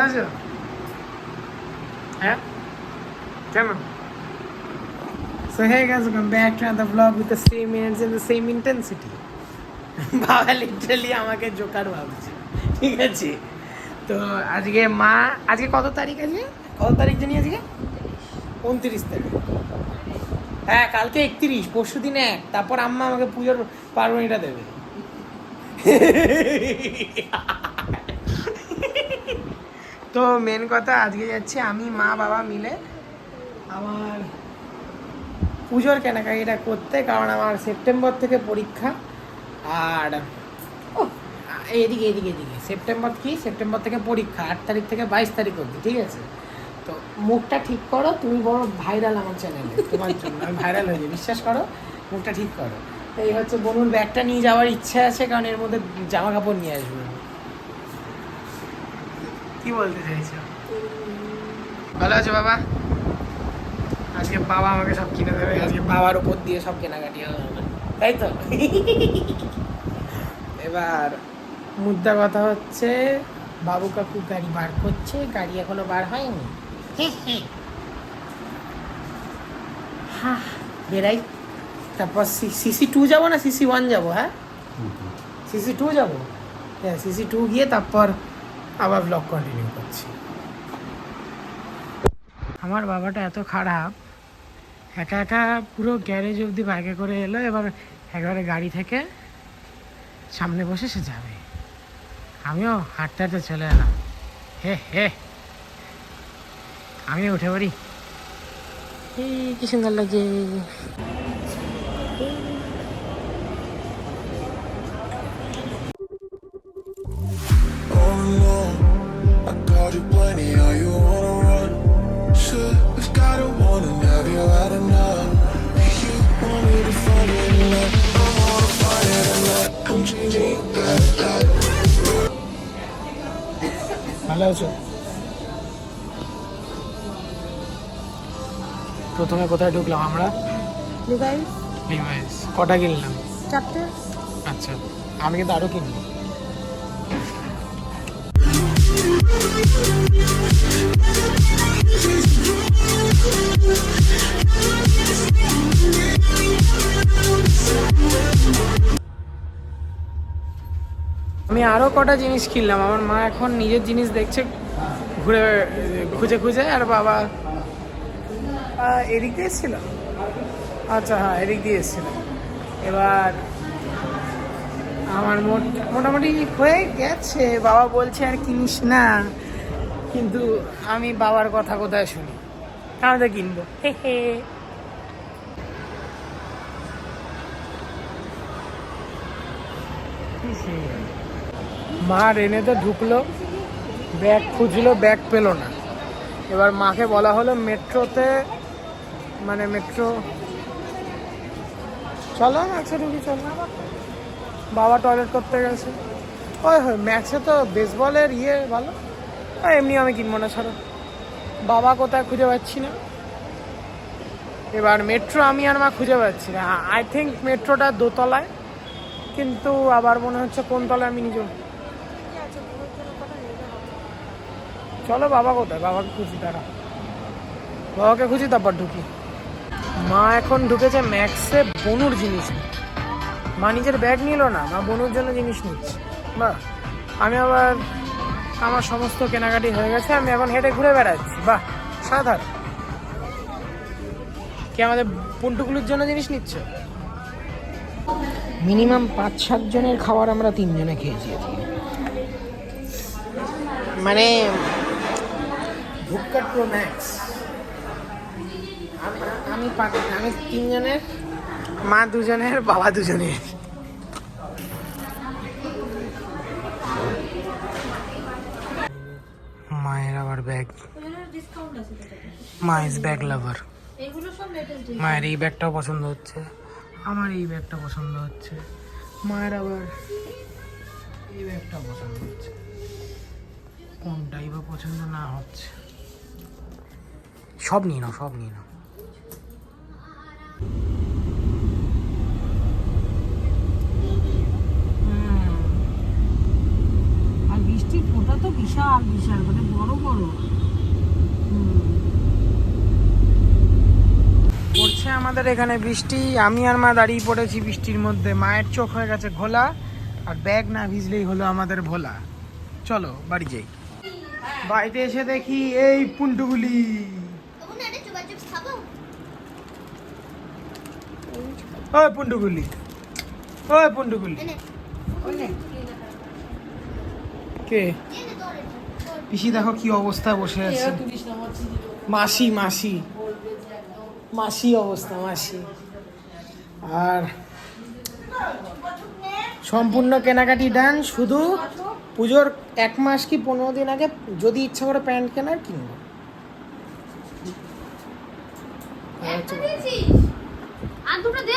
Yeah? Come on. So hey guys, welcome back to another vlog with the same energy and the same intensity. বাবা literally আমাকে Joker ভাবছে, ঠিক আছে? তো আজকে মা, আজকে কত তারিখ? কত তারিখ জানি আজকে? 29 তারিখ। হ্যাঁ, কালকে 31, পরশু দিন 1, তারপর আম্মা আমাকে পুজোর পার্বণীটা দেবে। তো মেন কথা, আজকে যাচ্ছি আমি, মা, বাবা মিলে আমার পুজোর কেনাকাটিটা করতে, কারণ আমার সেপ্টেম্বর থেকে পরীক্ষা। আর এদিকে সেপ্টেম্বর থেকে পরীক্ষা, 8 তারিখ থেকে 22 তারিখ অবধি, ঠিক আছে? তো মুখটা ঠিক করো, তুমি বড় ভাইরাল আমার চ্যানেলে, তোমার জন্য আমি ভাইরাল হয়ে যাই, বিশ্বাস করো, মুখটা ঠিক করো। এই হচ্ছে বনুর ব্যাগটা নিয়ে যাওয়ার ইচ্ছা আছে, কারণ এর মধ্যে জামা কাপড় নিয়ে আসবো। কি বলতে চাইছো? ভালো আছো বাবা? আজকে বাবা আমাকে সব কিনে দেবে, আজকে বাবার উপর দিয়ে সব কেনাকাটি হবে, তাই তো? এবার মুদ্রা কথা হচ্ছে, বাবু কাকু গাড়ি বার করছে, গাড়ি এখনো বার হয়নি। হ্যাঁ, বেরাই, তারপর CC2 যাবো না CC1 যাবো? হ্যাঁ, CC2 যাবো। হ্যাঁ, CC2 গিয়ে তারপর আবার ব্লগ কন্টিনিউ করছি। আমার বাবাটা এত খারাপ, একা একা পুরো গ্যারেজ অবধি বাইকে করে এলো, এবার একেবারে গাড়ি থেকে সামনে বসে সে যাবে, আমিও হাঁটতে হাঁটতে চলে এলাম। হে আমিও উঠে পড়ি। কি সুন্দর লাগে। ভালো আছো? প্রথমে কোথায় ঢুকলাম আমরা? লিভাইস। কটা কিনলাম? 4টে। আচ্ছা, আমি কিন্তু আরো কিনবো। আমি আরো কটা জিনিস কিনলাম। আমার মা এখন নিজের জিনিস দেখছে ঘুরে খুঁজে, আর বাবা এদিক দিয়ে এসেছিল। আচ্ছা, হ্যাঁ, এদিক দিয়ে এসেছিল। এবার আমার মোটামুটি হয়ে গেছে। বাবা বলছে আর কিনিস না, কিন্তু আমি বাবার কথা কোথায় শুনি, আমি তো কিনবো। মা ট্রেনেতে ঢুকলো, ব্যাগ খুঁজলো, ব্যাগ পেলো না। এবার মাকে বলা হলো মেট্রোতে, মানে মেট্রো, চলো ম্যাক্সে ঢুকি, চলো। বাবা টয়লেট করতে গেছে। ওই ম্যাক্সে তো বেসবলের ভালো, এমনি আমি কিনবো না, ছাড়ো। বাবা কোথায় খুঁজে পাচ্ছি না। এবার মেট্রো আমি আর মা খুঁজে পাচ্ছি না। আই থিঙ্ক মেট্রোটা দোতলায়, কিন্তু আবার মনে হচ্ছে কোন তলায় আমি নিজে। চলো, বাবা কোথায়? বাবাকে খুঁজি, তারা বাবাকে খুঁজি, তারপর ঢুকি। মা এখন ঢুকেছে ম্যাক্সে বনুর জিনিস। মা নিজের ব্যাগ নিল না, মা বনুর জন্য জিনিস নিচ্ছে। বাহ, আমি আবার আমার সমস্ত কেনাকাটি হয়ে গেছে, আমি এখন হেঁটে ঘুরে বেড়াচ্ছি। বাহ, সাধারণ। কি আমাদের পুন্টুগুলোর জন্য জিনিস নিচ্ছ? মিনিমাম 5-7 জনের খাবার আমরা 3 জনে খেয়েছি, মানে ভুক্কাট প্রো ম্যাক্স। আমি 3 জনের, মা 2 জনের, বাবা 2 জনের। মায়ের আবার ব্যাগ, মা ইজ ব্যাগ লাভার। মায়ের এই ব্যাগটাও পছন্দ হচ্ছে, আমার এই ব্যাগটা পছন্দ হচ্ছে, মায়ের আবার এই ব্যাগটাও পছন্দ হচ্ছে। কোনটাই বা পছন্দ না হচ্ছে? সব নিয়ে নাও। বৃষ্টির ফোঁটা তো বিশাল বিশাল, মানে বড় বড় পড়ছে আমাদের এখানে বৃষ্টি। আমি আর মা দাঁড়িয়ে পড়েছি বৃষ্টির মধ্যে। মায়ের চোখ হয়ে গেছে ঘোলা, আর ব্যাগ না ভিজলেই হলো আমাদের ভোলা। চলো বাড়ি যাই। বাড়িতে এসে দেখি এই পুন্টুগুলি। ওই পুন্টুগুলি, ওই পুন্টুগুলি কে? পিসি দেখো কি অবস্থা বসে আছে। মাসি মাসি মাসি অবস্থা মাসি। আর সম্পূর্ণ কেনাকাটি ডান, শুধু পুজোর 1 মাস কি 15 দিন আগে যদি ইচ্ছা করে প্যান্ট কেনার কিনবো। আর দুটো দে।